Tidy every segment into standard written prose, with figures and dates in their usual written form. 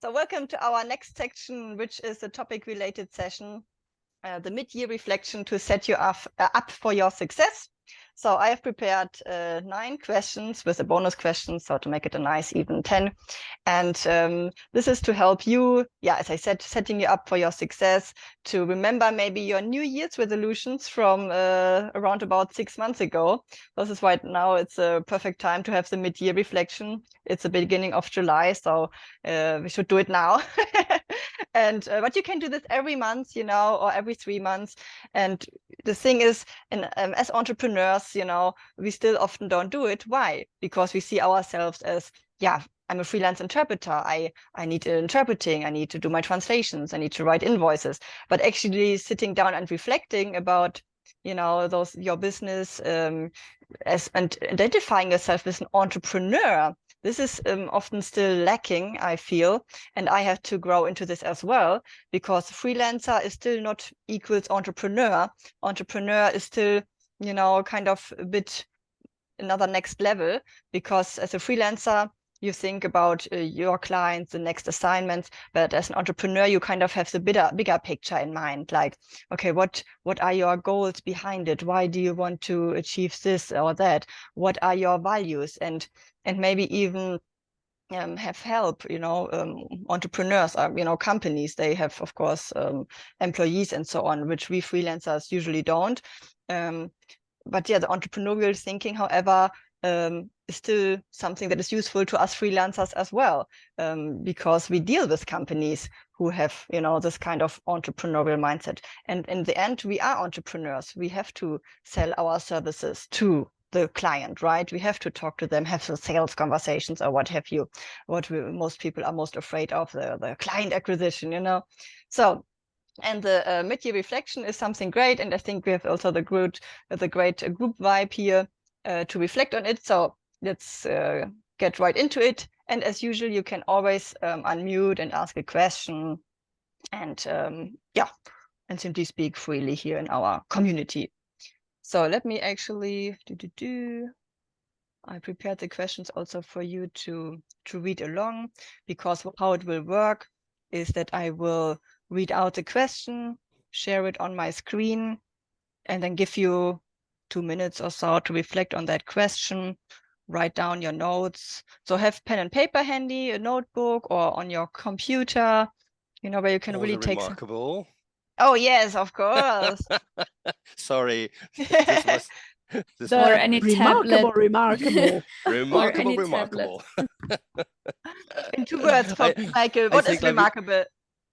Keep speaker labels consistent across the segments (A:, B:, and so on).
A: So welcome to our next section, which is a topic-related session, the mid-year reflection to set you up for your success. So I have prepared 9 questions with a bonus question, so to make it a nice even 10. And this is to help you, as I said, setting you up for your success, to remember maybe your New Year's resolutions from around about 6 months ago. This is right now, it's a perfect time to have the mid-year reflection. It's the beginning of July, so we should do it now. And but you can do this every month, or every 3 months. And the thing is, as entrepreneurs, we still often don't do it. Why? Because we see ourselves as, I'm a freelance interpreter. I need interpreting. I need to do my translations. I need to write invoices. But actually sitting down and reflecting about, your business and identifying yourself as an entrepreneur. This is often still lacking, I feel, and I have to grow into this as well, because freelancer is still not equals entrepreneur. Entrepreneur is still, kind of a bit another next level, because as a freelancer, you think about your clients, the next assignments, but as an entrepreneur, you kind of have the bigger picture in mind. Like, okay, what are your goals behind it? Why do you want to achieve this or that? What are your values? And maybe even have help, entrepreneurs are, companies, they have, of course, employees and so on, which we freelancers usually don't. But the entrepreneurial thinking, however, is still something that is useful to us freelancers as well, because we deal with companies who have, this kind of entrepreneurial mindset. And in the end, we are entrepreneurs. We have to sell our services to the client, right? We have to talk to them, have the sales conversations or what have you. Most people are most afraid of, the client acquisition, So, and the mid-year reflection is something great. And I think we have also the great group vibe here to reflect on it. So let's get right into it. And as usual, you can always unmute and ask a question. And and simply speak freely here in our community. So let me actually I prepared the questions also for you to read along, because how it will work is that I will read out the question, share it on my screen, and then give you 2 minutes or so to reflect on that question, write down your notes. So have pen and paper handy, a notebook, or on your computer, where you can really take
B: remarkable.
A: Oh yes, of course.
B: Sorry, this was
C: or any tablet.
B: remarkable.
C: Or any remarkable.
A: In 2 words, for Michael, what is remarkable?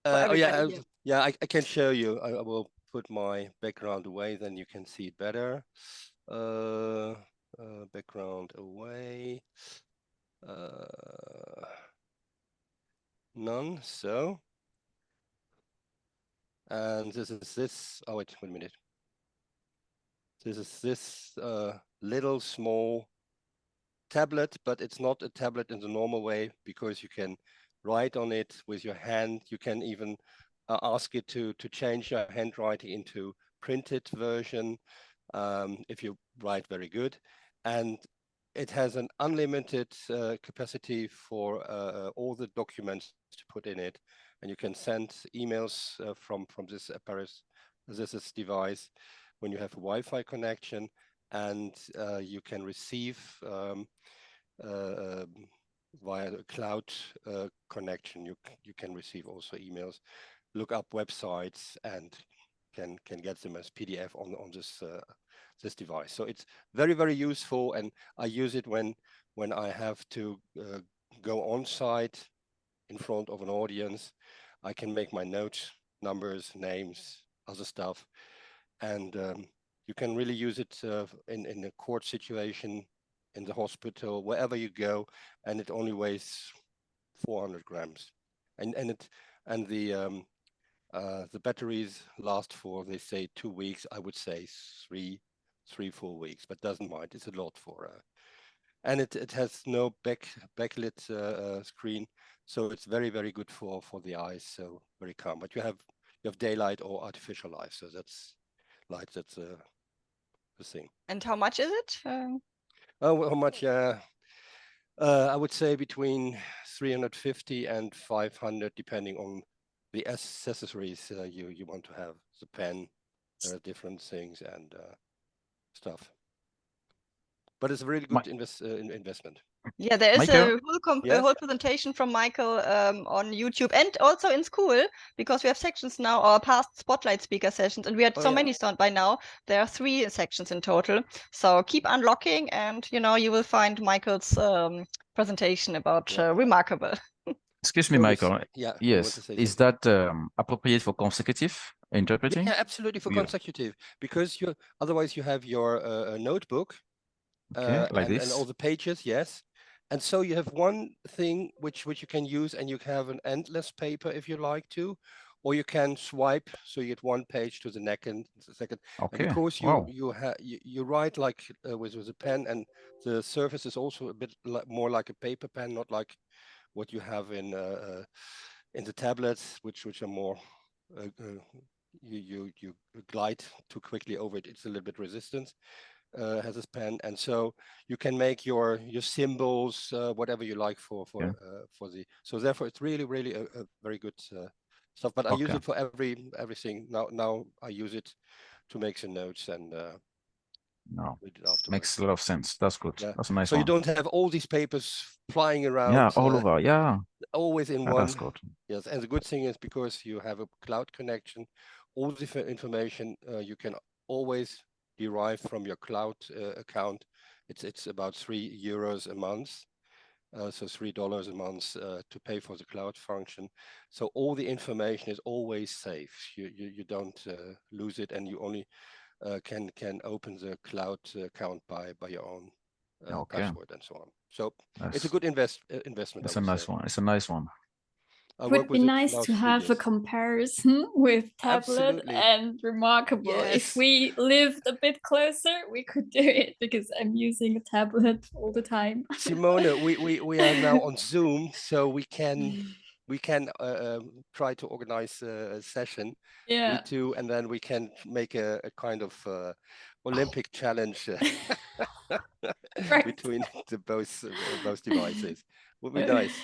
B: I can show you. I will put my background away, then you can see it better. Background away. None. So. And this is this. Oh wait a minute. This is this little small tablet, but it's not a tablet in the normal way, because you can write on it with your hand. You can even ask it to change your handwriting into printed version if you write very good. And it has an unlimited capacity for all the documents to put in it. And you can send emails from this apparatus, this device, when you have a Wi-Fi connection, and you can receive via the cloud connection. You can receive also emails, look up websites, and can get them as PDF on this device. So it's very, very useful, and I use it when I have to go on site in front of an audience. I can make my notes, numbers, names, other stuff, and you can really use it in a court situation, in the hospital, wherever you go, and it only weighs 400 grams, and the batteries last for, they say, 2 weeks. I would say 4 weeks, but doesn't mind. It's a lot for and it has no backlit screen, so it's very, very good for the eyes. So very calm. But you have daylight or artificial light, so that's light. That's the thing.
A: And how much is it?
B: Oh, how much? I would say between 350 and 500, depending on the accessories you want to have. The pen, different things and stuff. But it's a really good investment.
A: Yeah, there is
D: Michael?
A: a whole presentation from Michael on YouTube and also in Skool, because we have sections now, our past spotlight speaker sessions, and we had many by now. There are 3 sections in total. So keep unlocking, and you will find Michael's presentation about Remarkable.
D: Excuse me, Michael.
B: Yes.
D: Is that appropriate for consecutive interpreting?
B: Yeah, absolutely for consecutive, because otherwise you have your notebook.
D: Like this.
B: And all the pages, yes. And so you have one thing which you can use, and you have an endless paper if you like to, or you can swipe, so you get one page to the second.
D: Okay.
B: And of course, you write like with a pen, and the surface is also a bit more like a paper pen, not like what you have in the tablets, which are more you glide too quickly over it. It's a little bit resistant. Has this pen, and so you can make your symbols, whatever you like for the. So therefore, it's really a very good stuff. But I use it for everything now. I use it to make some notes and read it afterwards.
D: Makes a lot of sense. That's good.
B: Yeah.
D: That's a nice
B: so
D: one.
B: you don't have all these papers flying around.
D: Yeah, all over. Yeah.
B: Always in one.
D: That's good.
B: Yes, and the good thing is, because you have a cloud connection, all the information you can always derive from your cloud account. It's about €3 a month, so $3 a month to pay for the cloud function. So all the information is always safe. You don't lose it, and you only can open the cloud account by your own password and so on. So it's a good investment.
D: It's a nice one. It's a nice one.
C: It would be nice to have a comparison with tablet and Remarkable.
B: Yes.
C: If we lived a bit closer, we could do it, because I'm using a tablet all the time.
B: Simone, we are now on Zoom, so we can try to organize a session.
C: Yeah.
B: We two, and then we can make a kind of Olympic challenge between both devices. Would be nice.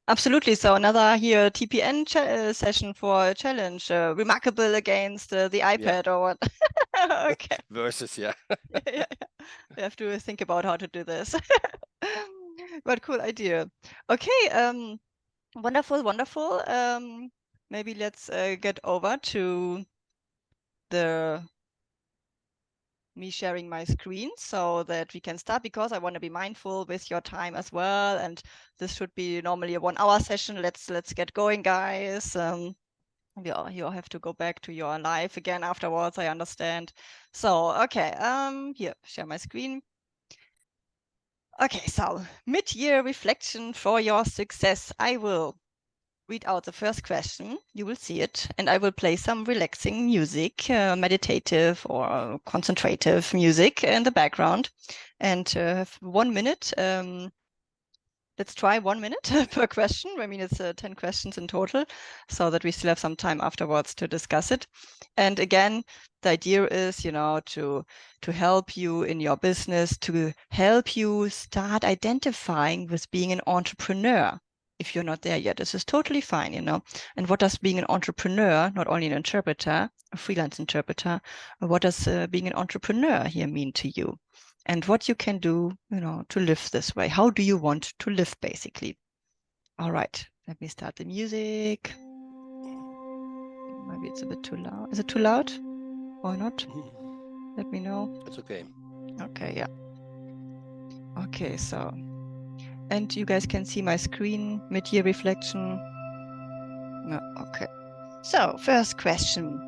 A: Absolutely. So another TPN session for a challenge, Remarkable against the iPad or what? Okay.
B: Versus, yeah.
A: Yeah. We have to think about how to do this. But cool idea. Okay. Wonderful. Maybe let's get over to me sharing my screen so that we can start, because I want to be mindful with your time as well. And this should be normally a 1-hour session. Let's get going, guys. You all have to go back to your life again afterwards, I understand. So, okay, here, share my screen. Okay, so mid-year reflection for your success. I will read out the first question. You will see it, and I will play some relaxing music, meditative or concentrative music in the background. And 1 minute. Let's try 1 minute per question. I mean, it's 10 questions in total, so that we still have some time afterwards to discuss it. And again, the idea is, to help you in your business, to help you start identifying with being an entrepreneur. If you're not there yet, this is totally fine, And what does being an entrepreneur, not only an interpreter, a freelance interpreter, what does being an entrepreneur here mean to you? And what you can do, to live this way. How do you want to live, basically? All right, let me start the music. Maybe it's a bit too loud. Is it too loud or not? Let me know.
B: It's okay.
A: Okay, yeah. Okay, so, and you guys can see my screen, mid-year reflection. No, okay. So, first question.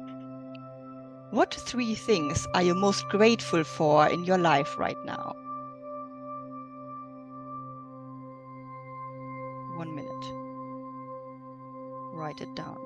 A: What 3 things are you most grateful for in your life right now? 1 minute. Write it down.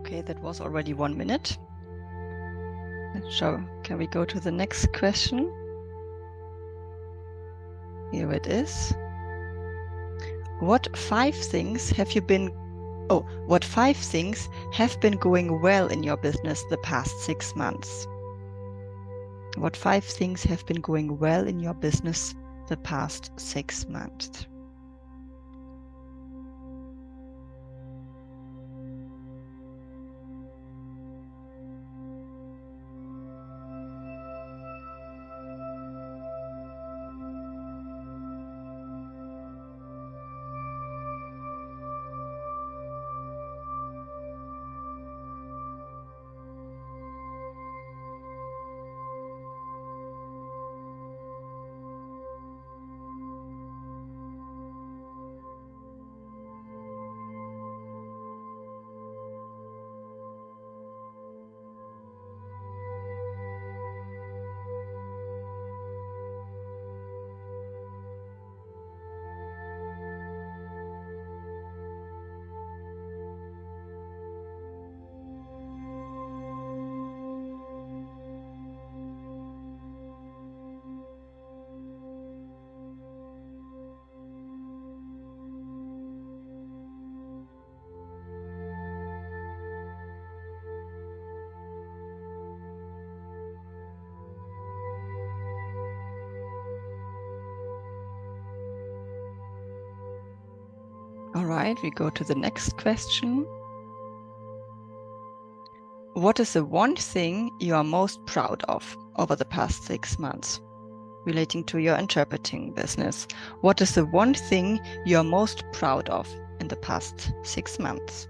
A: Okay, that was already 1 minute. So can we go to the next question? Here it is. What 5 things have been going well in your business the past 6 months? What 5 things have been going well in your business the past 6 months? All right, we go to the next question. What is the one thing you are most proud of over the past 6 months relating to your interpreting business? What is the one thing you are most proud of in the past 6 months?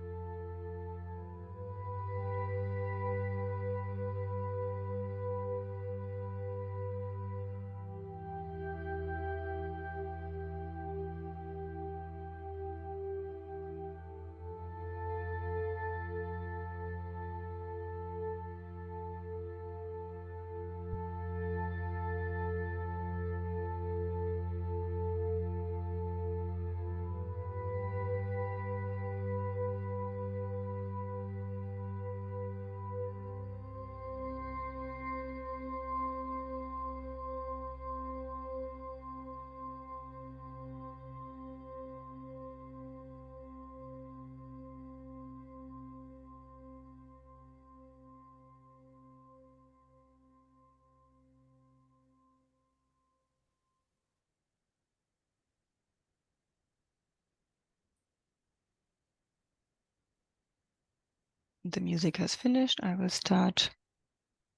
A: The music has finished. I will start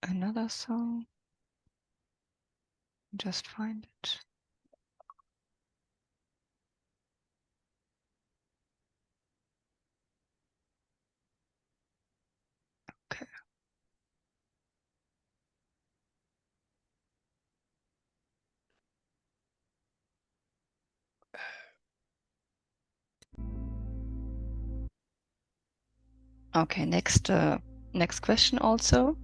A: another song. Just find it. Okay. Okay, next question also.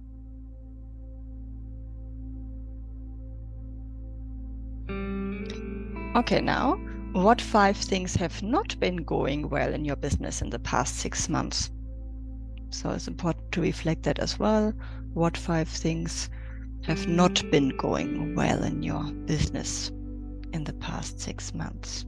A: Okay, now, what 5 things have not been going well in your business in the past 6 months? So it's important to reflect that as well. What 5 things have not been going well in your business in the past 6 months?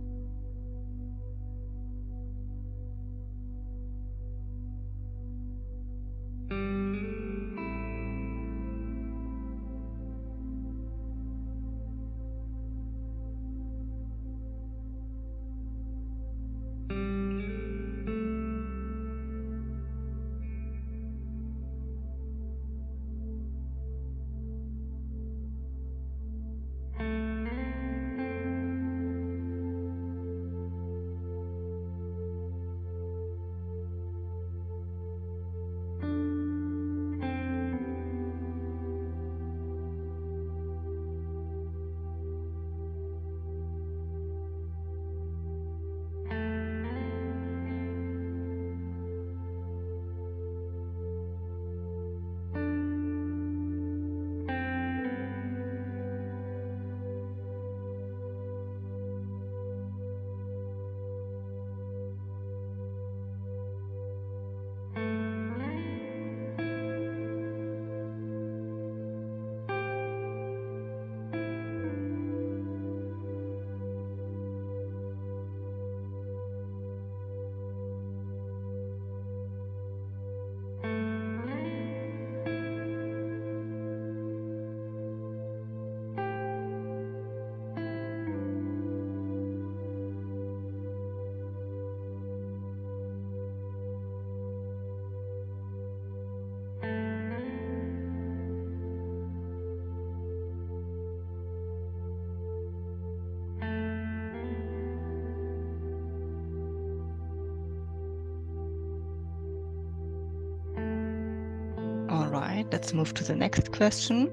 A: right, let's move to the next question.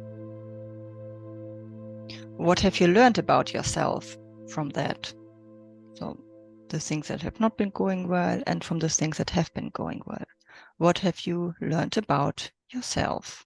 A: What have you learned about yourself from that? So the things that have not been going well and from the things that have been going well. What have you learned about yourself?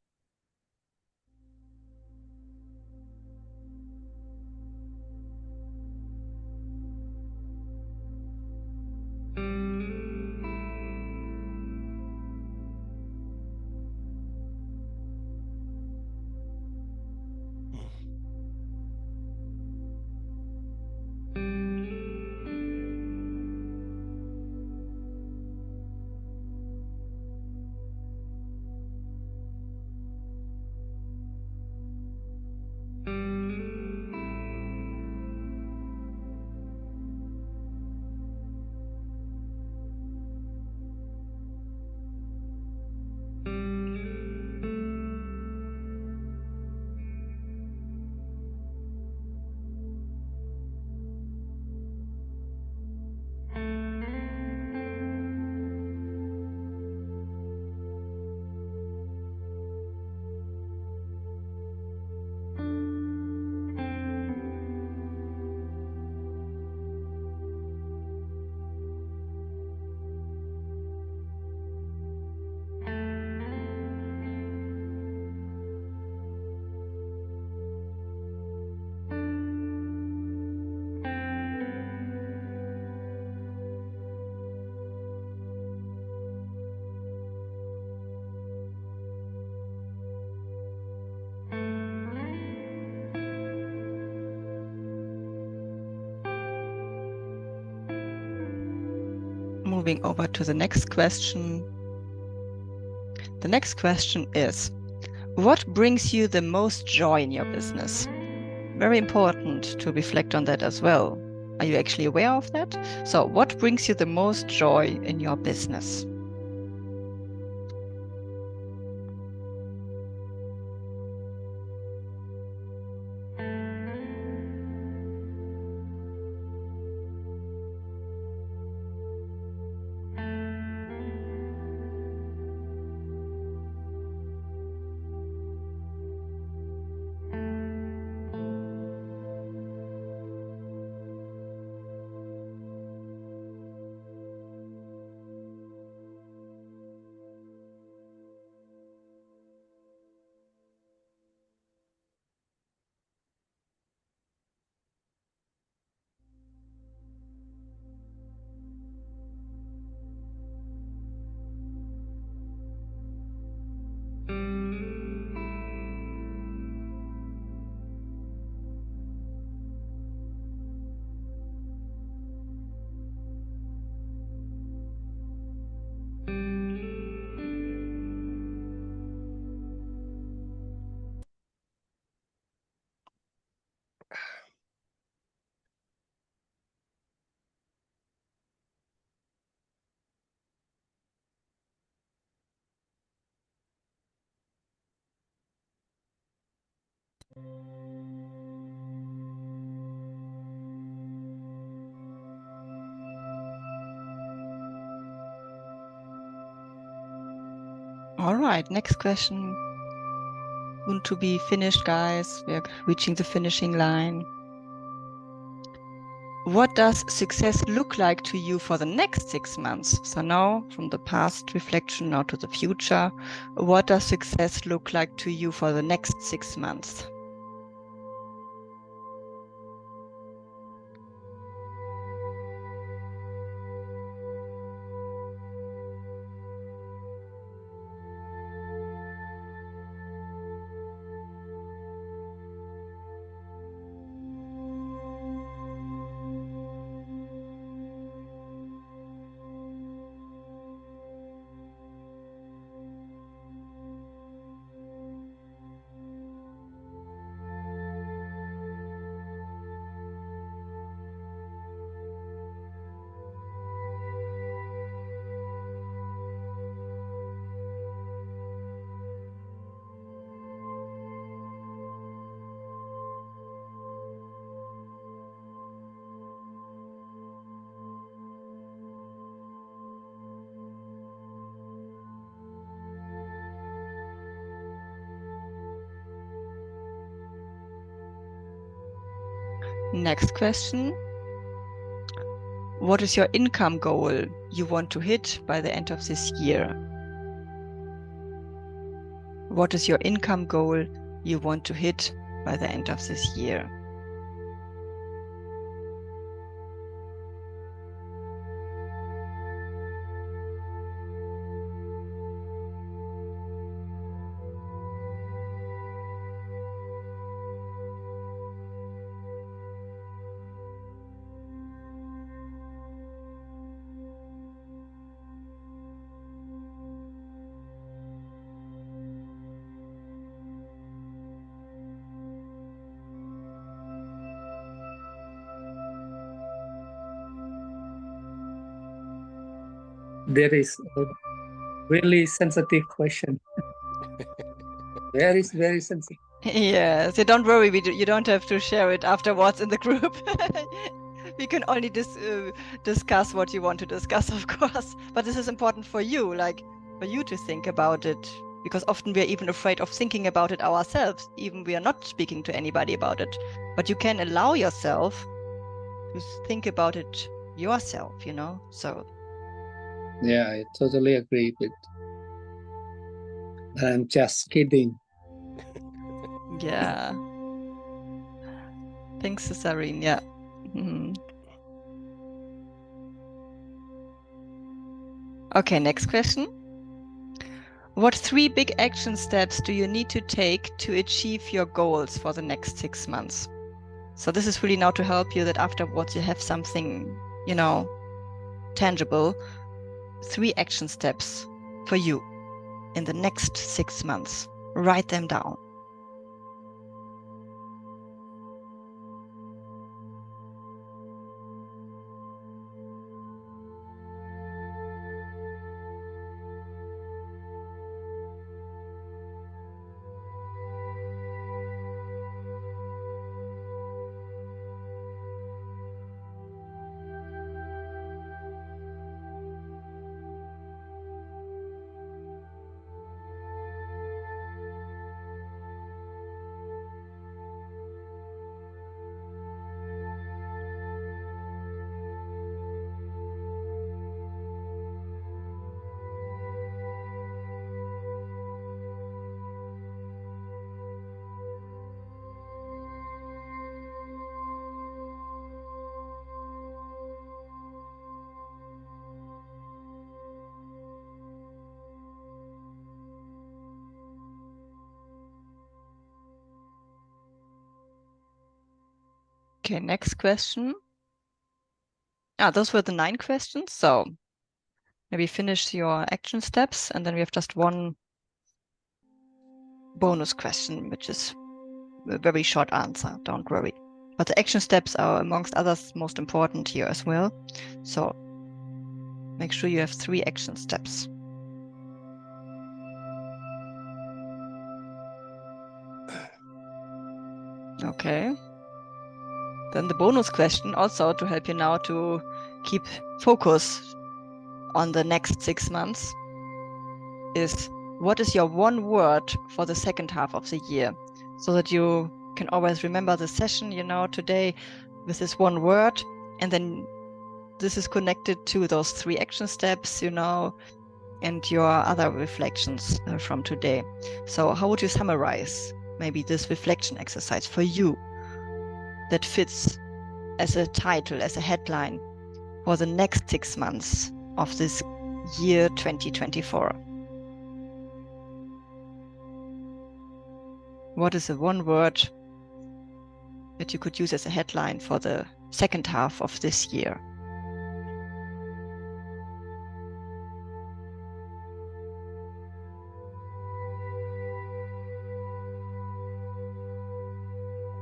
A: Moving over to the next question. The next question is, what brings you the most joy in your business? Very important to reflect on that as well. Are you actually aware of that? So what brings you the most joy in your business? All right, next question. Soon to be finished, guys. We're reaching the finishing line. What does success look like to you for the next 6 months? So now from the past reflection now to the future, what does success look like to you for the next 6 months? Next question. What is your income goal you want to hit by the end of this year? What is your income goal you want to hit by the end of this year?
E: There is a really sensitive question. Very sensitive.
A: Yes, so don't worry, you don't have to share it afterwards in the group. We can only discuss what you want to discuss, of course. But this is important for you, like for you to think about it, because often we are even afraid of thinking about it ourselves, even we are not speaking to anybody about it. But you can allow yourself to think about it yourself, you know, so.
E: Yeah, I totally agree with. I'm just kidding.
A: Yeah. Thanks, Cesarine. Yeah. Okay, next question. What 3 big action steps do you need to take to achieve your goals for the next 6 months? So this is really now to help you that afterwards you have something, you know, tangible. 3 action steps for you in the next 6 months. Write them down. Okay, next question. Those were the 9 questions. So maybe finish your action steps, and then we have just one bonus question, which is a very short answer. Don't worry. But the action steps are, amongst others, most important here as well. So make sure you have 3 action steps. Okay. Then the bonus question, also to help you now to keep focus on the next 6 months, is what is your one word for the second half of the year? So that you can always remember the session, you know, today with this one word, and then this is connected to those 3 action steps, you know, and your other reflections from today. So how would you summarize maybe this reflection exercise for you that fits as a title, as a headline for the next 6 months of this year 2024? What is the one word that you could use as a headline for the second half of this year?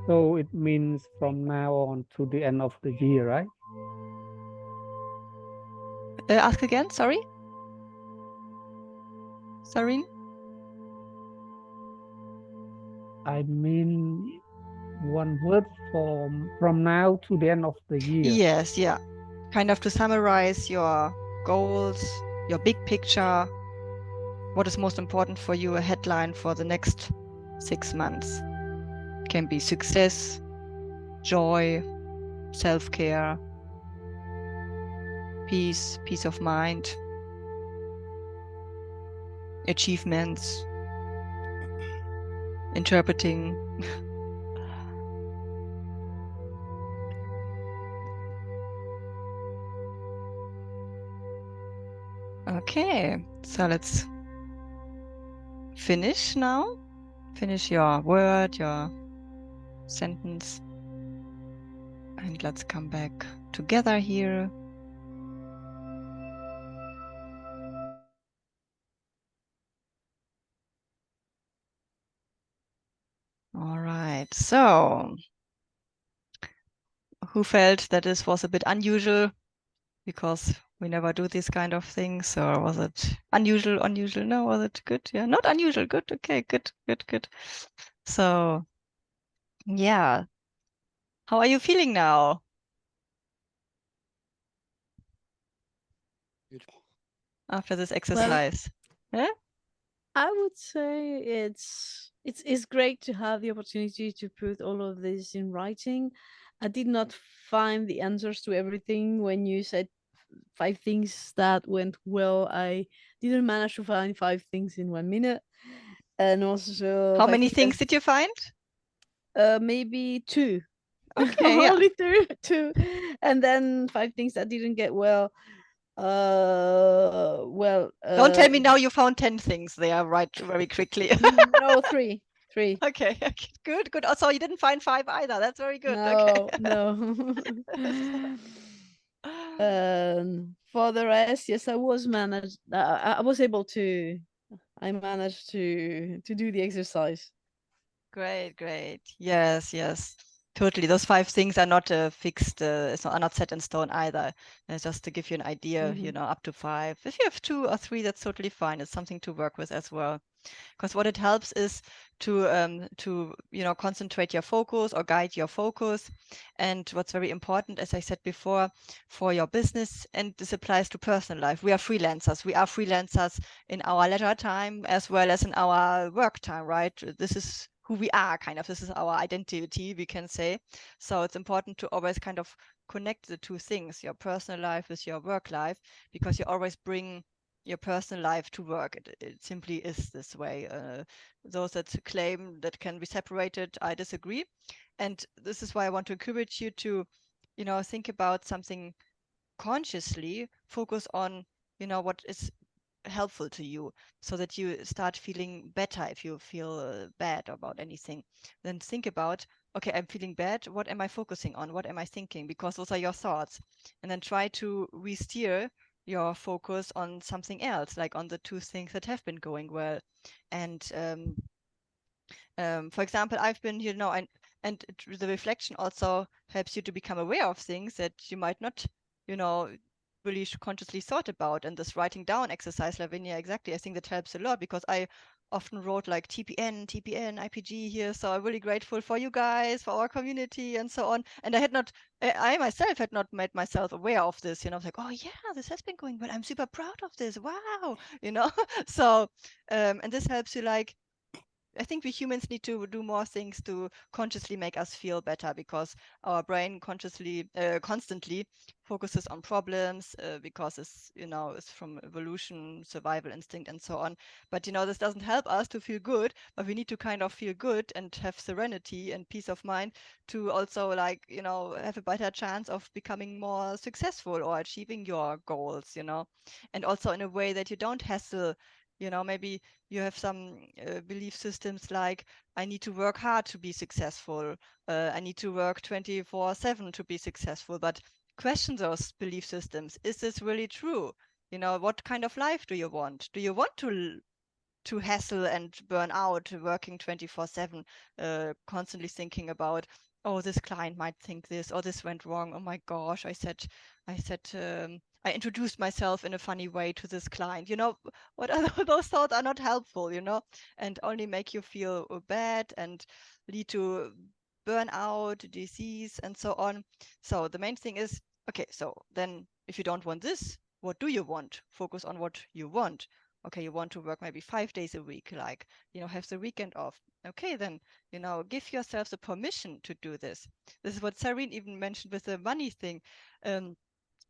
E: So it means from now on to the end of the year, right?
A: Ask again, sorry? Sarine?
E: I mean, one word from now to the end of the year.
A: Yes, yeah. Kind of to summarize your goals, your big picture, what is most important for you, a headline for the next 6 months. Can be success, joy, self-care, peace of mind, achievements, interpreting. Okay, so let's finish now. Finish your word, your sentence. And let's come back together here. All right, so who felt that this was a bit unusual because we never do these kind of things, or was it unusual? No, was it good? Yeah, not unusual. Good. Okay, good. So, yeah. How are you feeling now?
B: Good.
A: After this exercise? Yeah?
F: I would say it's great to have the opportunity to put all of this in writing. I did not find the answers to everything when you said 5 things that went well. I didn't manage to find 5 things in 1 minute. And also
A: How many things did you find?
F: Maybe 2.
A: Okay, yeah.
F: Only 2. And then 5 things that didn't get well.
A: Don't tell me now you found 10 things there right very quickly.
F: No, 3.
A: Okay, good. Also, you didn't find 5 either. That's very good.
F: No,
A: okay.
F: no. For the rest, yes, I was able to. I managed to do the exercise.
A: Great. Yes. Totally. Those 5 things are not fixed, are not set in stone either. Just to give you an idea, up to 5. If you have 2 or 3, that's totally fine. It's something to work with as well. Because what it helps is to concentrate your focus or guide your focus. And what's very important, as I said before, for your business, and this applies to personal life. We are freelancers. We are freelancers in our leisure time as well as in our work time, right? This is who we are, kind of. This is our identity, we can say. So it's important to always kind of connect the 2 things, your personal life with your work life, because you always bring your personal life to work. It simply is this way. Those that claim that can be separated, I disagree. And this is why I want to encourage you to, think about something consciously, focus on, what is helpful to you, so that you start feeling better. If you feel bad about anything, then think about, okay, I'm feeling bad. What am I focusing on? What am I thinking? Because those are your thoughts. And then try to re-steer your focus on something else, like on the 2 things that have been going well. And for example, I've been, and the reflection also helps you to become aware of things that you might not, really consciously thought about. And this writing down exercise, Lavinia, exactly, I think that helps a lot, because I often wrote like TPN, IPG here. So I'm really grateful for you guys, for our community and so on. And I myself had not made myself aware of this, I was like, oh yeah, this has been going well. I'm super proud of this. Wow. So, and this helps you, like, I think we humans need to do more things to consciously make us feel better, because our brain constantly focuses on problems, because it's from evolution, survival instinct, and so on. But this doesn't help us to feel good. But we need to kind of feel good and have serenity and peace of mind to also, like, have a better chance of becoming more successful or achieving your goals. And also in a way that you don't hassle. Maybe you have some belief systems like, I need to work hard to be successful. I need to work 24/7 to be successful. But question those belief systems. Is this really true? What kind of life do you want? Do you want to hassle and burn out, working 24/7, constantly thinking about, oh, this client might think this, or this went wrong. Oh my gosh, I introduced myself in a funny way to this client. What are those thoughts are not helpful, and only make you feel bad and lead to burnout, disease, and so on. So the main thing is, okay, so then if you don't want this, what do you want? Focus on what you want. okay, you want to work maybe 5 days a week, like, have the weekend off. Okay, then, give yourself the permission to do this. This is what Sareen even mentioned with the money thing.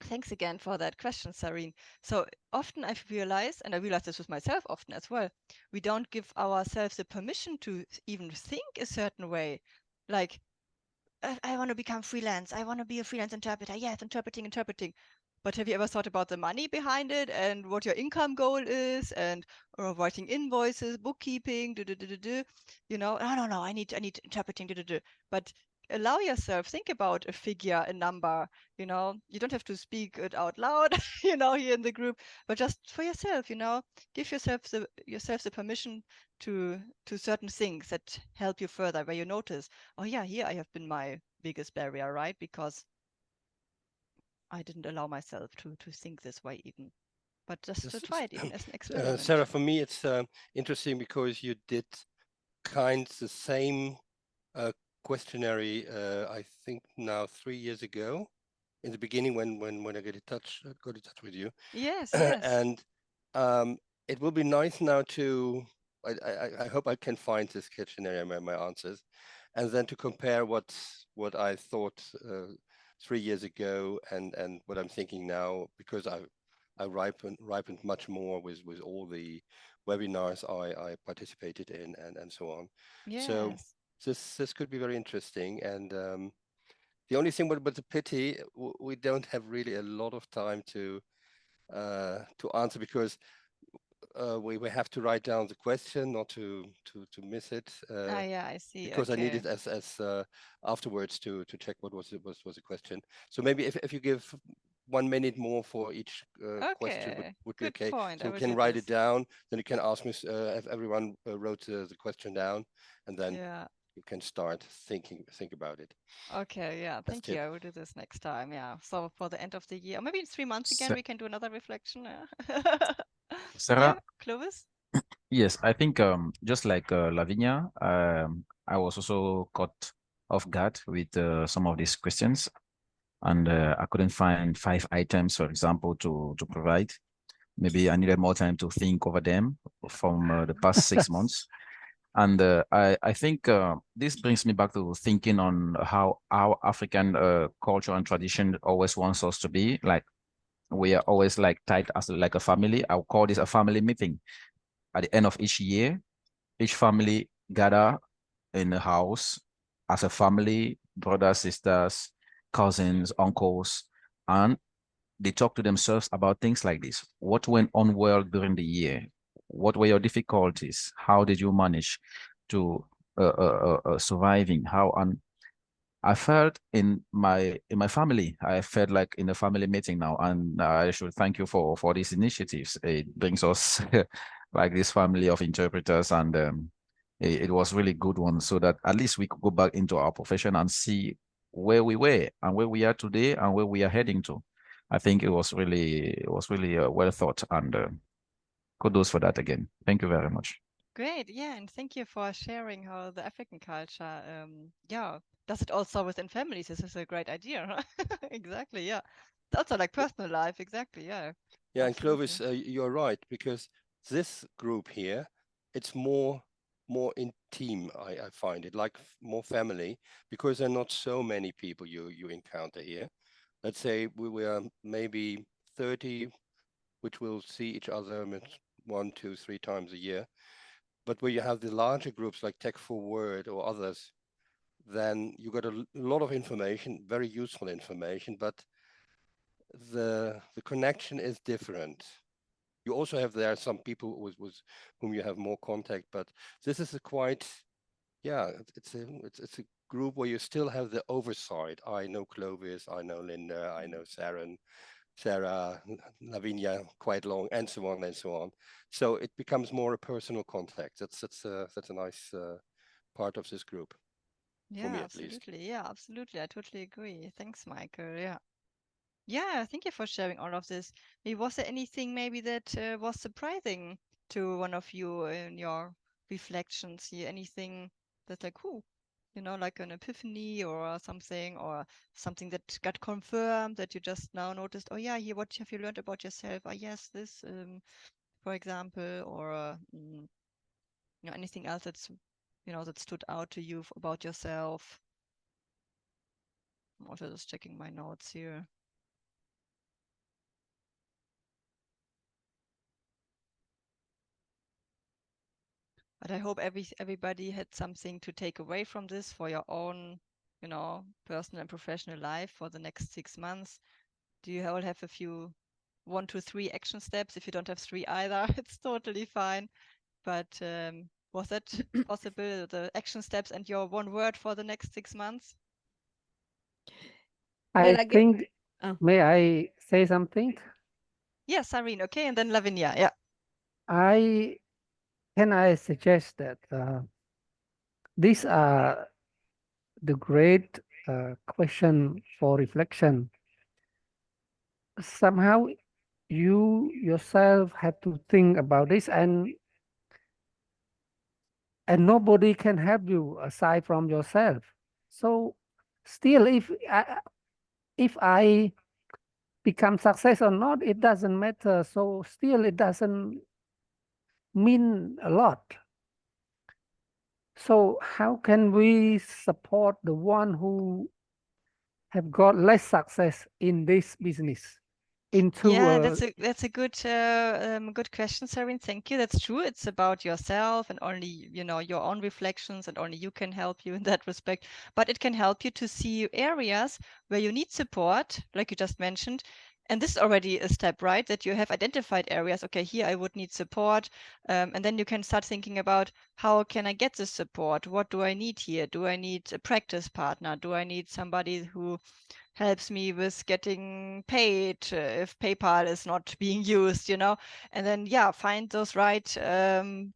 A: Thanks again for that question, Sareen. So often I've realized, and I realize this with myself often as well, we don't give ourselves the permission to even think a certain way. Like, I want to become freelance. I want to be a freelance interpreter. Yes, interpreting. But have you ever thought about the money behind it and what your income goal is, and or writing invoices, bookkeeping, no, I need interpreting, But allow yourself, think about a figure, a number, you don't have to speak it out loud, here in the group, but just for yourself, give yourself the permission to certain things that help you further, where you notice, oh yeah, here I have been my biggest barrier, right? Because I didn't allow myself to think this way even, but just to try it even as an experiment.
B: Sarah, for me, it's interesting because you did the same questionnaire, I think now 3 years ago, in the beginning when I got in touch with you.
A: Yes.
B: And it will be nice now to, I hope I can find this questionnaire, my answers, and then to compare what I thought 3 years ago and what I'm thinking now, because I ripened much more with all the webinars I participated in and so on.
A: Yes.
B: So this could be very interesting. And the only thing but the pity, we don't have really a lot of time to answer, because we have to write down the question, not to miss it.
A: Yeah, I see.
B: Because
A: okay.
B: I need it as afterwards to check what was the question. So maybe if you give 1 minute more for each question would be
A: Good
B: okay.
A: point.
B: So we can write it down. Then you can ask me if everyone wrote the question down, and then you can start think about it.
A: Okay, yeah, thank you. I will do this next time. Yeah. So for the end of the year, or maybe in 3 months again, we can do another reflection. Yeah.
D: Sarah?
A: Clovis?
D: Yes, I think just like Lavinia, I was also caught off guard with some of these questions, and I couldn't find 5 items, for example, to provide. Maybe I needed more time to think over them from the past 6 months. And I think this brings me back to thinking on how our African culture and tradition always wants us to be. Like, we are always like tight as like a family. I'll call this a family meeting. At the end of each year, each family gather in the house as a family, brothers, sisters, cousins, uncles, and they talk to themselves about things like this. What went on well during the year? What were your difficulties? How did you manage to surviving? How? And I felt in my family, I felt like in a family meeting now, and I should thank you for these initiatives. It brings us like this family of interpreters, and it was really good one, so that at least we could go back into our profession and see where we were and where we are today and where we are heading to. I think it was really well thought, and kudos for that again. Thank you very much.
A: Great, yeah, and thank you for sharing how the African culture, does it also within families. This is a great idea. Exactly, yeah. It's also like personal life, exactly, yeah.
B: Yeah, and Clovis, you're right, because this group here, it's more in team. I find it like more family, because there are not so many people you encounter here. Let's say we are maybe 30, which will see each other 1, 2, 3 times a year. But where you have the larger groups like Tech Forward or others, then you got a lot of information, very useful information, but the connection is different. You also have there some people with whom you have more contact, but this is a quite, it's a group where you still have the oversight. I know Clovis, I know Linda, I know Sarah, Lavinia quite long, and so on and so on. So it becomes more a personal contact. That's a nice part of this group.
A: Yeah,
B: for me
A: absolutely.
B: At least.
A: Yeah, absolutely. I totally agree. Thanks, Michael. Yeah. Yeah, thank you for sharing all of this. Was there anything maybe that was surprising to one of you in your reflections here? Anything that's like, like an epiphany or something that got confirmed that you just now noticed, oh yeah, here, what have you learned about yourself? Oh yes, this, for example, or anything else that's that stood out to you about yourself? I'm also just checking my notes here. But I hope everybody had something to take away from this for your own, personal and professional life for the next 6 months. Do you all have a few 1 to 3 action steps? If you don't have 3 either, it's totally fine. But was that possible, the action steps and your one word for the next 6 months?
E: I think, may I say something?
A: Yes, Irene, okay, and then Lavinia, yeah.
E: Can I suggest that these are the great question for reflection. Somehow you yourself have to think about this, and nobody can help you aside from yourself. So still, if I become success or not, it doesn't matter. So still, it doesn't mean a lot. So how can we support the one who have got less success in this business?
A: That's a good good question, Sarine. Thank you. That's true. It's about yourself and only your own reflections, and only you can help you in that respect. But it can help you to see areas where you need support, like you just mentioned. And this is already a step, right? That you have identified areas. Okay, here I would need support, and then you can start thinking about, how can I get this support? What do I need here? Do I need a practice partner? Do I need somebody who helps me with getting paid if PayPal is not being used, and then, find those right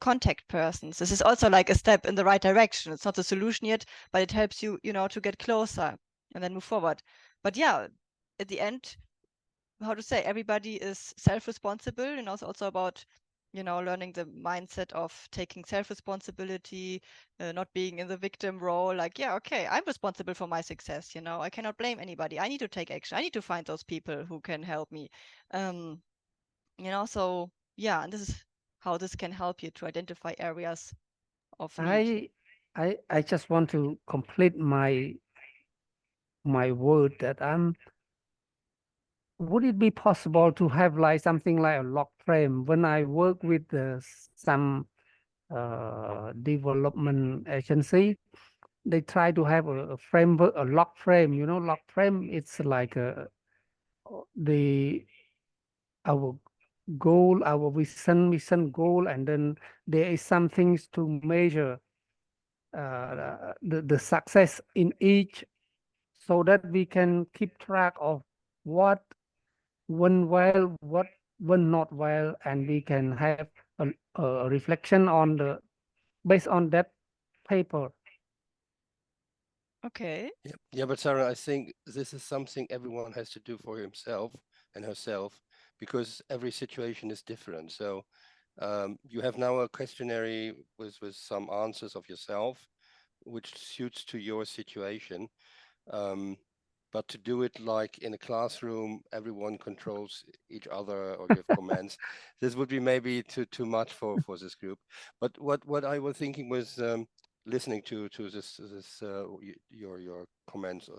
A: contact persons. This is also like a step in the right direction. It's not the solution yet, but it helps you, to get closer and then move forward. But at the end, how to say, everybody is self-responsible, it's also about learning the mindset of taking self-responsibility, not being in the victim role, like, okay, I'm responsible for my success, I cannot blame anybody. I need to take action. I need to find those people who can help me. So and this is how this can help you to identify areas of need.
E: I just want to complete my word that would it be possible to have like something like a log frame? When I work with some development agency, they try to have a framework, a log frame. Log frame, it's like our goal, our mission goal, and then there is some things to measure the success in each, so that we can keep track of what went well, what went not well, and we can have a reflection based on that paper.
A: Okay.
B: Yeah, but Sarah, I think this is something everyone has to do for himself and herself, because every situation is different. So you have now a questionnaire with some answers of yourself, which suits to your situation. But to do it like in a classroom, everyone controls each other, or you have commands, this would be maybe too much for this group. But what I was thinking was, listening to this your comments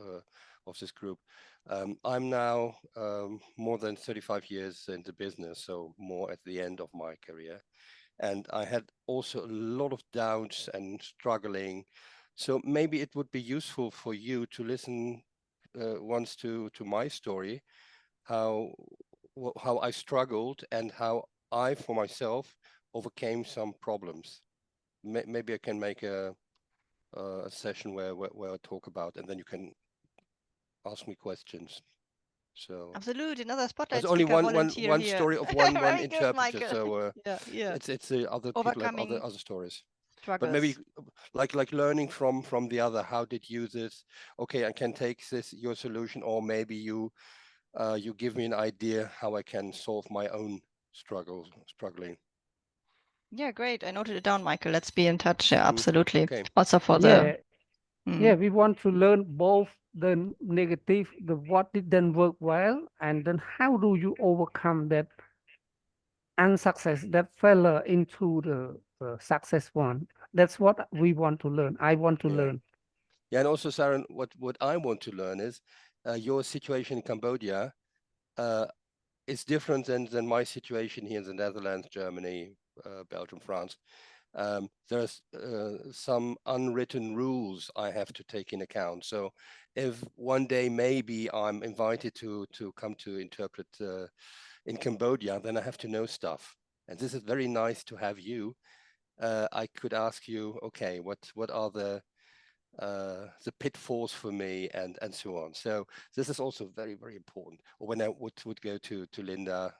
B: of this group. I'm now more than 35 years in the business, so more at the end of my career, and I had also a lot of doubts and struggling. So maybe it would be useful for you to listen once to my story, how I struggled and how I for myself overcame some problems. Maybe I can make a session where I talk about, and then you can ask me questions. So
A: absolutely, another spotlight
B: there's only
A: speaker
B: one
A: volunteer here.
B: story of one
A: Very
B: interpreter.
A: good,
B: So
A: yeah.
B: it's other people have
A: Overcoming
B: other stories.
A: struggles.
B: But maybe like learning from the other, how did you this? Okay, I can take this your solution, or maybe you give me an idea how I can solve my own struggling.
A: Yeah, great. I noted it down, Michael. Let's be in touch. Yeah, absolutely.
B: Okay.
A: Also for
E: we want to learn both the negative, what didn't work well, and then how do you overcome that unsuccess, that failure into the success one. That's what we want to learn. I want to learn.
B: Yeah, and also, Saren, what I want to learn is your situation in Cambodia is different than my situation here in the Netherlands, Germany, Belgium, France. There's some unwritten rules I have to take in account. So if one day maybe I'm invited to come to interpret in Cambodia, then I have to know stuff. And this is very nice to have you. I could ask you, okay, what are the pitfalls for me and so on. So this is also very, very important. Or when I would go to Linda,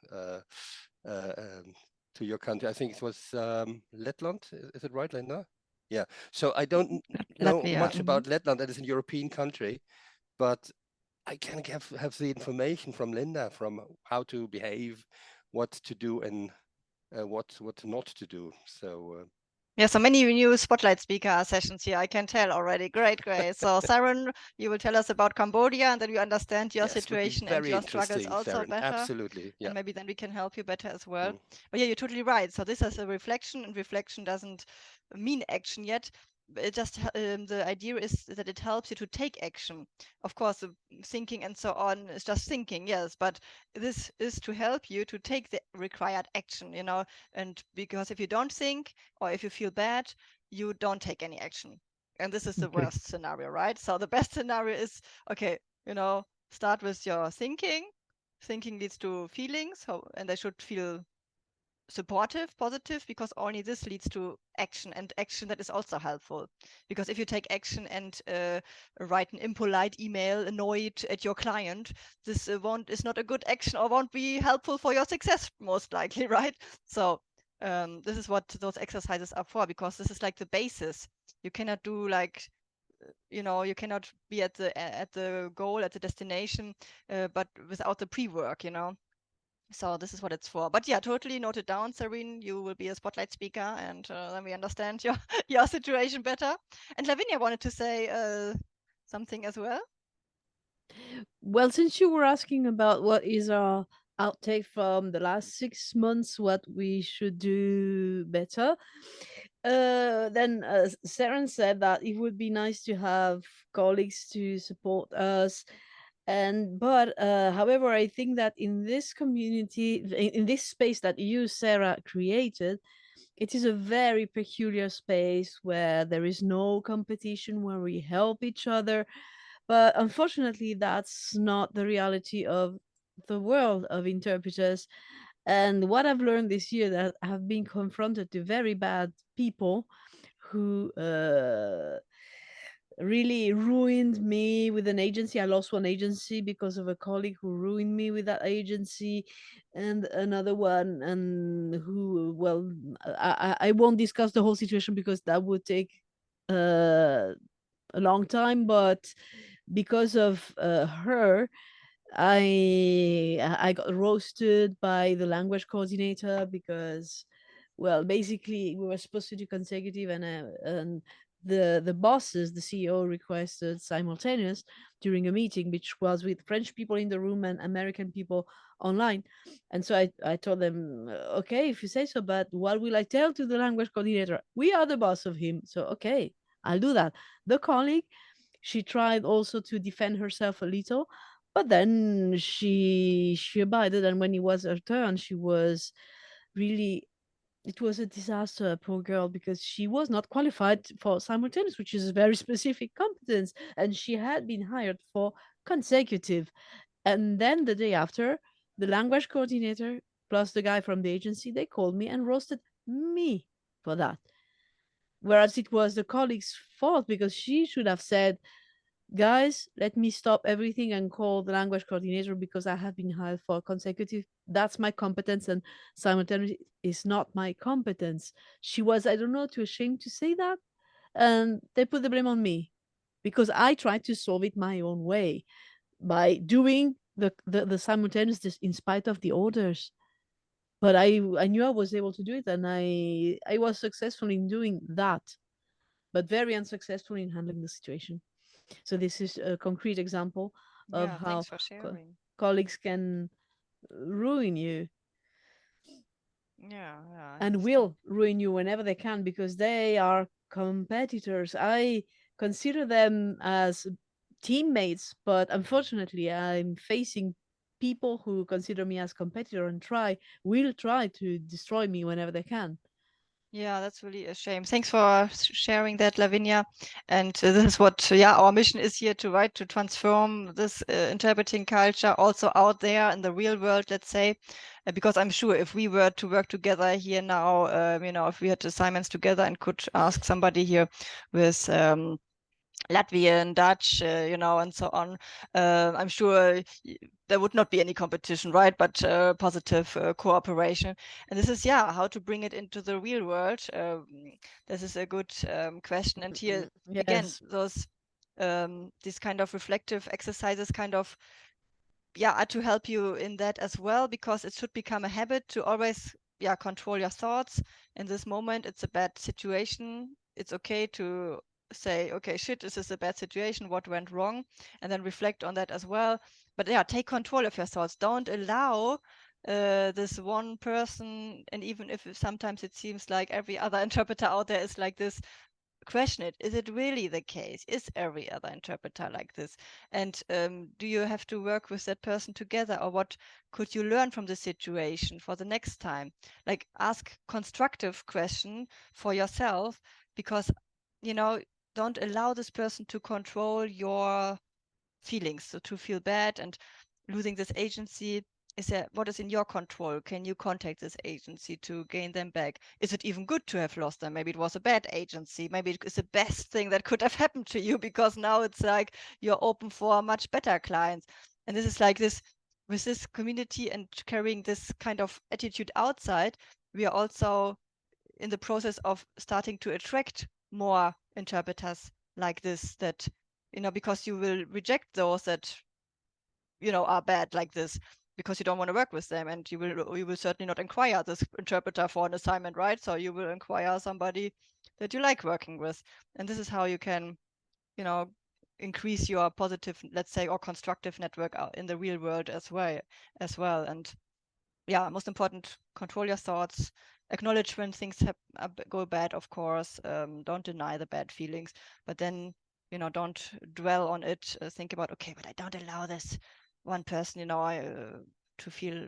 B: to your country, I think it was Letland. Is it right, Linda? Yeah. So I don't know much about Letland. That is a European country, but I can have the information from Linda from how to behave, what to do, and what not to do. So.
A: Yeah, so many new spotlight speaker sessions here. I can tell already. Great, great. So, Saren, you will tell us about Cambodia, and then we understand your situation and your struggles also better.
B: Absolutely, yeah.
A: And maybe then we can help you better as well. But yeah, you're totally right. So this is a reflection, and reflection doesn't mean action yet. It just the idea is that it helps you to take action. Of course, thinking and so on is just thinking, yes, but this is to help you to take the required action, you know. And because if you don't think, or if you feel bad, you don't take any action. And this is the worst scenario, right? So the best scenario is, okay, you know, start with your thinking. Thinking leads to feelings, and they should feel supportive, positive, because only this leads to action, and action that is also helpful. Because if you take action and write an impolite email annoyed at your client, this is not a good action or won't be helpful for your success, most likely, right? So this is what those exercises are for, because this is like the basis. You cannot do like, you know, you cannot be at the goal, at the destination, but without the pre-work, you know. So this is what it's for. But yeah, totally noted down, Serene. You will be a spotlight speaker, and then we understand your your situation better. And Lavinia wanted to say something as well.
F: Well, since you were asking about what is our outtake from the last 6 months, what we should do better, then Saren said that it would be nice to have colleagues to support us. But however, I think that in this community, in this space that you, Sarah, created, it is a very peculiar space where there is no competition, where we help each other. But unfortunately, that's not the reality of the world of interpreters. And what I've learned this year, that I have been confronted to very bad people who really ruined me with an agency. I lost one agency because of a colleague who ruined me with that agency, and another one, and who, well, I won't discuss the whole situation because that would take a long time. But because of her, I got roasted by the language coordinator because, well, basically we were supposed to do consecutive, and the bosses, the CEO, requested simultaneous during a meeting, which was with French people in the room and American people online. And so I told them, okay, if you say so, but what will I tell to the language coordinator? We are the boss of him, so okay, I'll do that. The colleague, she tried also to defend herself a little, but then she abided, and when it was her turn, she was really, it was a disaster, poor girl, because she was not qualified for simultaneous, which is a very specific competence, and she had been hired for consecutive. And then the day after, the language coordinator plus the guy from the agency, they called me and roasted me for that, whereas it was the colleague's fault, because she should have said, guys, let me stop everything and call the language coordinator because I have been hired for consecutive. That's my competence, and simultaneous is not my competence. She was, I don't know, too ashamed to say that. And they put the blame on me because I tried to solve it my own way by doing the simultaneous in spite of the orders. But I knew I was able to do it, and I was successful in doing that, but very unsuccessful in handling the situation. So this is a concrete example of how
A: for sharing.
F: colleagues can ruin you. and will ruin you whenever they can, because they are competitors. I consider them as teammates, but unfortunately I'm facing people who consider me as competitor and will try to destroy me whenever they can.
A: Yeah, that's really a shame. Thanks for sharing that, Lavinia. And this is what, our mission is here to transform this interpreting culture also out there in the real world, let's say, because I'm sure if we were to work together here now, if we had assignments together and could ask somebody here with Latvian, Dutch, and so on. I'm sure there would not be any competition, right? But positive cooperation. And this is, how to bring it into the real world. This is a good question. And here, again, those these kind of reflective exercises are to help you in that as well, because it should become a habit to always, control your thoughts. In this moment, it's a bad situation. It's okay to say, okay, shit, this is a bad situation, what went wrong, and then reflect on that as well. But take control of your thoughts. Don't allow this one person, and even if sometimes it seems like every other interpreter out there is like this, question it. Is it really the case? Is every other interpreter like this? And do you have to work with that person together, or what could you learn from the situation for the next time? Like, ask constructive question for yourself, because don't allow this person to control your feelings, so to feel bad and losing this agency. What is in your control? Can you contact this agency to gain them back? Is it even good to have lost them? Maybe it was a bad agency. Maybe it's the best thing that could have happened to you, because now it's like you're open for much better clients. And this is like this, with this community and carrying this kind of attitude outside, we are also in the process of starting to attract more interpreters like this, that, because you will reject those that, are bad like this, because you don't want to work with them, and you will certainly not inquire this interpreter for an assignment, right? So you will inquire somebody that you like working with. And this is how you can, increase your positive, let's say, or constructive network out in the real world as well. And most important, control your thoughts, acknowledge when things go bad, of course. Don't deny the bad feelings, but then, don't dwell on it. Think about, okay, but I don't allow this one person, to feel,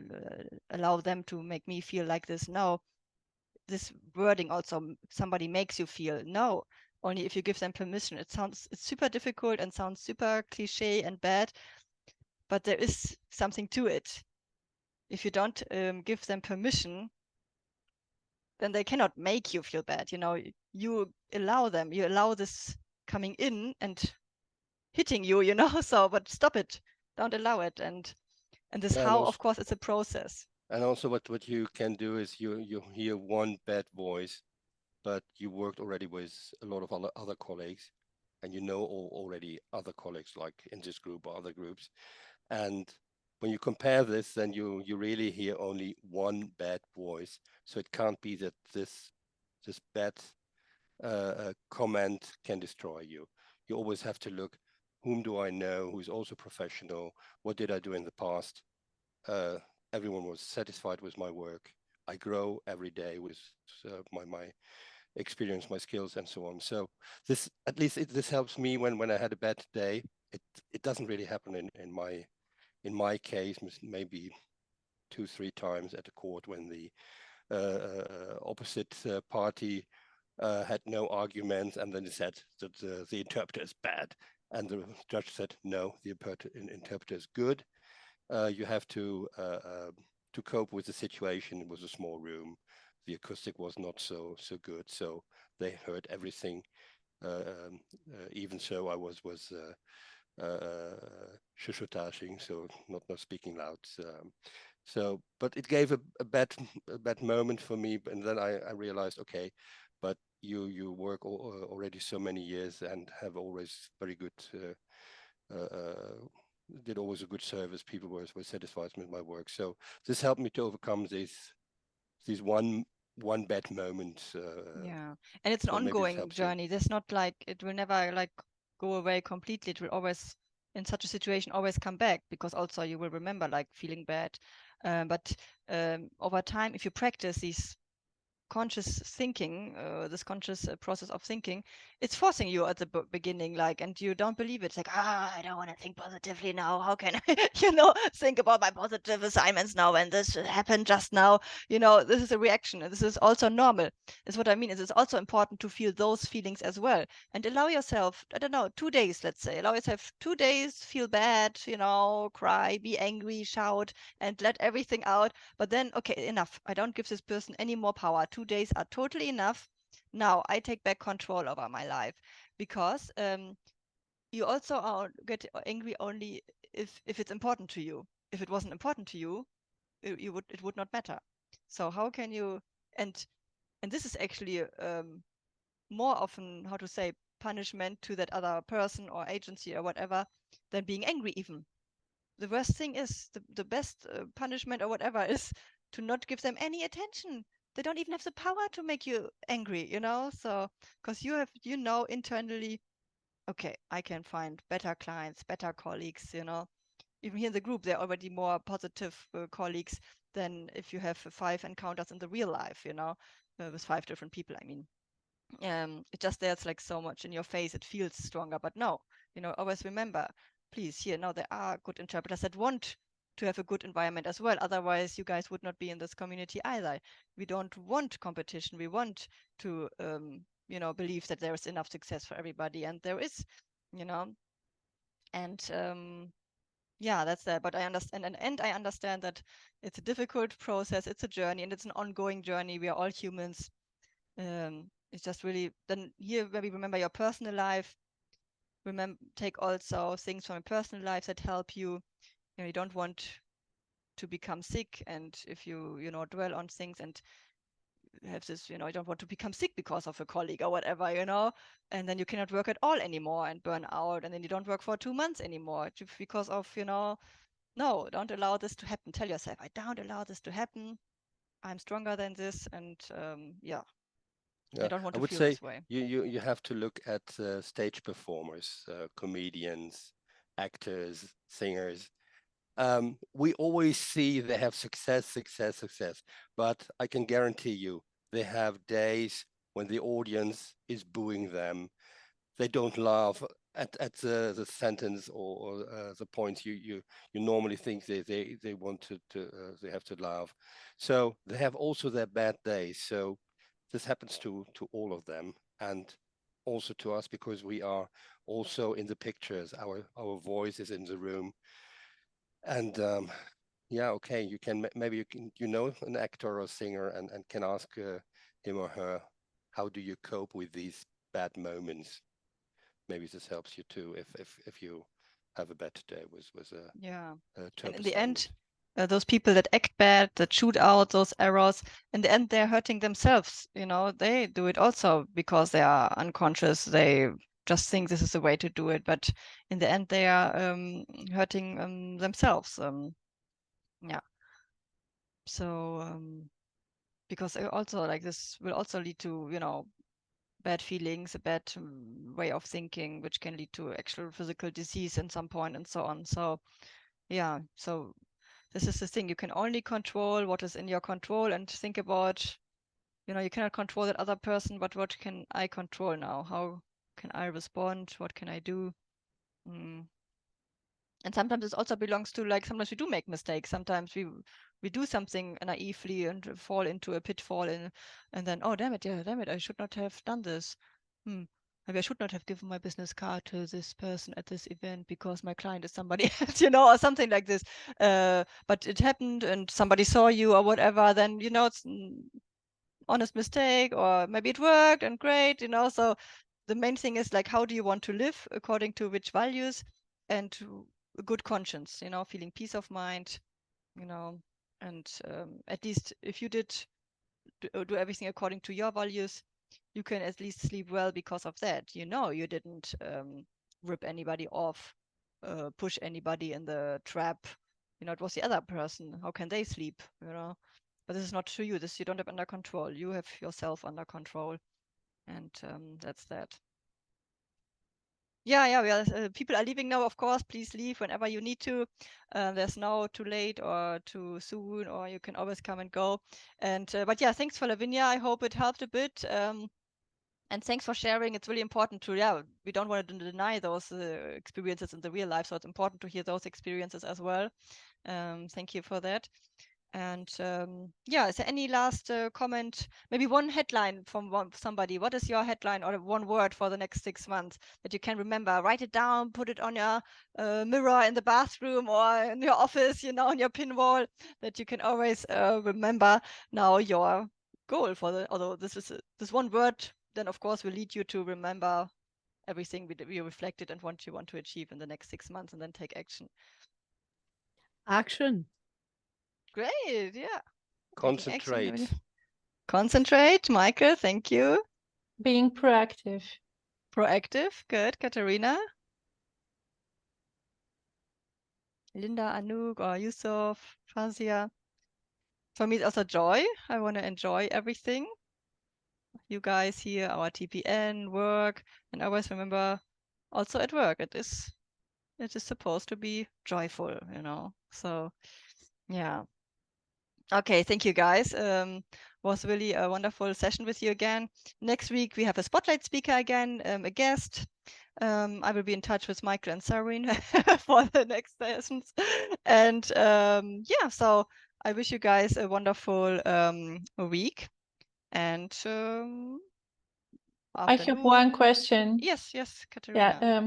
A: allow them to make me feel like this. No, this wording also, somebody makes you feel. No, only if you give them permission. It's super difficult and sounds super cliche and bad, but there is something to it. If you don't give them permission, then they cannot make you feel bad. You allow them, you allow this coming in and hitting you, so, but stop it. Don't allow it. And this, how, of course, it's a process.
B: And also what you can do is you hear one bad voice, but you worked already with a lot of other colleagues, and already other colleagues, like in this group or other groups. And when you compare this, then you really hear only one bad voice. So it can't be that this bad comment can destroy you. You always have to look, whom do I know who's also professional? What did I do in the past? Everyone was satisfied with my work. I grow every day with my experience, my skills, and so on. So this, at least this helps me when I had a bad day. It doesn't really happen in my case, maybe 2-3 times at the court, when the opposite party had no arguments, and then they said that the interpreter is bad, and the judge said, no, the interpreter is good. You have to cope with the situation. It was a small room. The acoustic was not so good, so they heard everything. Even so, I was shushutashing, so not speaking loud. So, but it gave a bad moment for me, and then I realized, okay, but you work already so many years and have always very good. Did always a good service. People were satisfied with my work. So this helped me to overcome these one bad moment.
A: And it's an ongoing journey. There's not like, it will never like go away completely. It will always in such a situation always come back, because also you will remember like feeling bad. But over time, if you practice these conscious thinking, this conscious process of thinking, it's forcing you at the beginning, like, and you don't believe it. It's like, I don't want to think positively now. How can I, think about my positive assignments now when this happened just now? This is a reaction, and this is also normal. Is what I mean. It's also important to feel those feelings as well, and allow yourself, I don't know, 2 days, let's say, allow yourself 2 days, feel bad, cry, be angry, shout, and let everything out. But then, okay, enough. I don't give this person any more power. 2 days are totally enough. Now I take back control over my life, because you also get angry only if it's important to you. If it wasn't important to you, it would not matter. So how can you, and this is actually more often, how to say, punishment to that other person or agency or whatever than being angry even. The worst thing is, the best punishment or whatever is to not give them any attention. They don't even have the power to make you angry, so because you know internally, okay, I can find better clients, better colleagues, even here in the group there are already more positive colleagues than if you have 5 encounters in the real life, with 5 different people. I mean, it just, there's like so much in your face, it feels stronger. But no, always remember, please, here, now there are good interpreters that want to have a good environment as well. Otherwise you guys would not be in this community either. We don't want competition. We want to believe that there is enough success for everybody, and there is, and yeah, that's that. But I understand, and I understand that it's a difficult process, it's a journey, and it's an ongoing journey. We are all humans. It's just really, then here where we remember your personal life, take also things from your personal life that help you. You don't want to become sick, and if you dwell on things and have this, you don't want to become sick because of a colleague or whatever, and then you cannot work at all anymore and burn out, and then you don't work for 2 months anymore because of, no, don't allow this to happen. Tell yourself, I don't allow this to happen. I'm stronger than this, and yeah. I don't want to feel this way.
B: You have to look at stage performers, comedians, actors, singers. We always see they have success, but I can guarantee you they have days when the audience is booing them. They don't laugh at the sentence or the points you normally think they want to they have to laugh. So they have also their bad days. So this happens to all of them, and also to us, because we are also in the pictures. Our voice is in the room, and yeah, okay, you can maybe an actor or singer, and can ask him or her, how do you cope with these bad moments? Maybe this helps you too, if you have a bad day with
A: and in the end, those people that act bad, that shoot out those arrows, in the end they're hurting themselves. They do it also because they are unconscious. They just think this is the way to do it, but in the end they are hurting themselves. Yeah. So because also, like, this will also lead to bad feelings, a bad way of thinking, which can lead to actual physical disease at some point, and so on. So yeah, so this is the thing. You can only control what is in your control, and think about, you cannot control that other person, but what can I control now? How can I respond? What can I do? And sometimes it also belongs to, like, sometimes we do make mistakes. Sometimes we do something naively and fall into a pitfall, and then, oh, damn it, I should not have done this. Maybe I should not have given my business card to this person at this event because my client is somebody else, or something like this. But it happened and somebody saw you or whatever, then, it's an honest mistake, or maybe it worked and great, So the main thing is, like, how do you want to live, according to which values, and a good conscience, feeling peace of mind, and at least if you did do everything according to your values, you can at least sleep well because of that. You didn't rip anybody off, push anybody in the trap. It was the other person. How can they sleep? But this is not to you. This you don't have under control. You have yourself under control, and that's that. people are leaving now, of course. Please leave whenever you need to. There's no too late or too soon, or you can always come and go. And but yeah, thanks for Lavinia. I hope it helped a bit. And thanks for sharing. It's really important to, we don't want to deny those experiences in the real life. So it's important to hear those experiences as well. Thank you for that. And is there any last comment? Maybe one headline from somebody. What is your headline or one word for the next 6 months that you can remember? Write it down, put it on your mirror in the bathroom or in your office, on your pin wall, that you can always remember now your goal for the, although this one word, then of course will lead you to remember everything we reflected and what you want to achieve in the next 6 months, and then take action.
F: Action.
A: Great, yeah.
B: Concentrate.
A: Concentrate, Michael, thank you.
C: Being proactive.
A: Proactive, good. Katarina? Linda, Anouk, or Yusuf, Fazia? For me, it's also joy. I want to enjoy everything. You guys here, our TPN, work, and I always remember also at work, it is supposed to be joyful, So, yeah. Okay, thank you guys. Was really a wonderful session with you again. Next week we have a spotlight speaker again, a guest. I will be in touch with Michael and Sareen for the next sessions. And so I wish you guys a wonderful week. And
C: I have one question.
A: Yes, Katarina.
C: Yeah.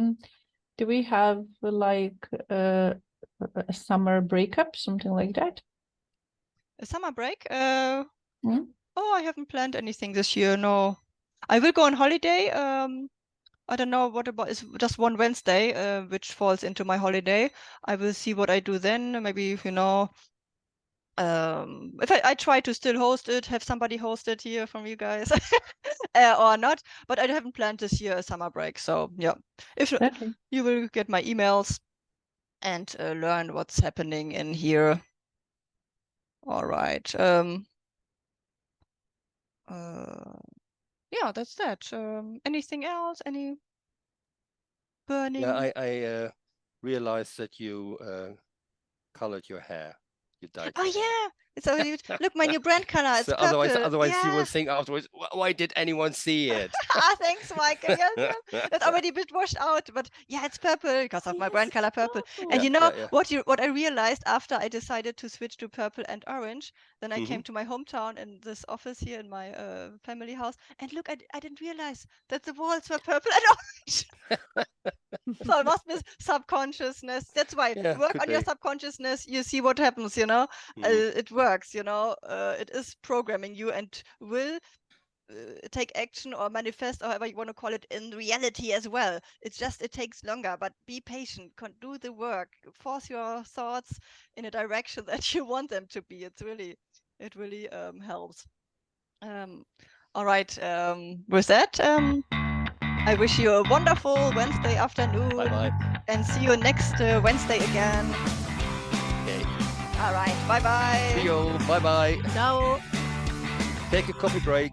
C: Do we have like a summer breakup, something like that?
A: A summer break? Oh, I haven't planned anything this year. No, I will go on holiday. I don't know what about. It's just one Wednesday, which falls into my holiday. I will see what I do then. Maybe if I try to still host it, have somebody host it here from you guys, or not. But I haven't planned this year a summer break. So yeah, if you will get my emails and learn what's happening in here. All right. That's that. Anything else? Any burning?
B: Yeah, I realized that you colored your hair. You dyed.
A: Oh yeah. So look, my new brand color. It's purple.
B: Otherwise you will think afterwards, why did anyone see it?
A: Thanks, Michael. Yes. That's already a bit washed out, but yeah, it's purple because of my brand color, purple. And what I realized after I decided to switch to purple and orange, then I came to my hometown in this office here in my family house, and look, I didn't realize that the walls were purple and orange. So it must be subconsciousness. That's why work on your subconsciousness. You see what happens. It works. It is programming you and will take action or manifest, or however you want to call it, in reality as well. It takes longer, but be patient. Do the work. Force your thoughts in a direction that you want them to be. It really helps. All right. With that, I wish you a wonderful Wednesday afternoon.
B: Bye-bye.
A: And see you next Wednesday again.
B: Okay.
A: All right. Bye-bye.
B: See you. Bye-bye.
F: Ciao.
B: Take a coffee break.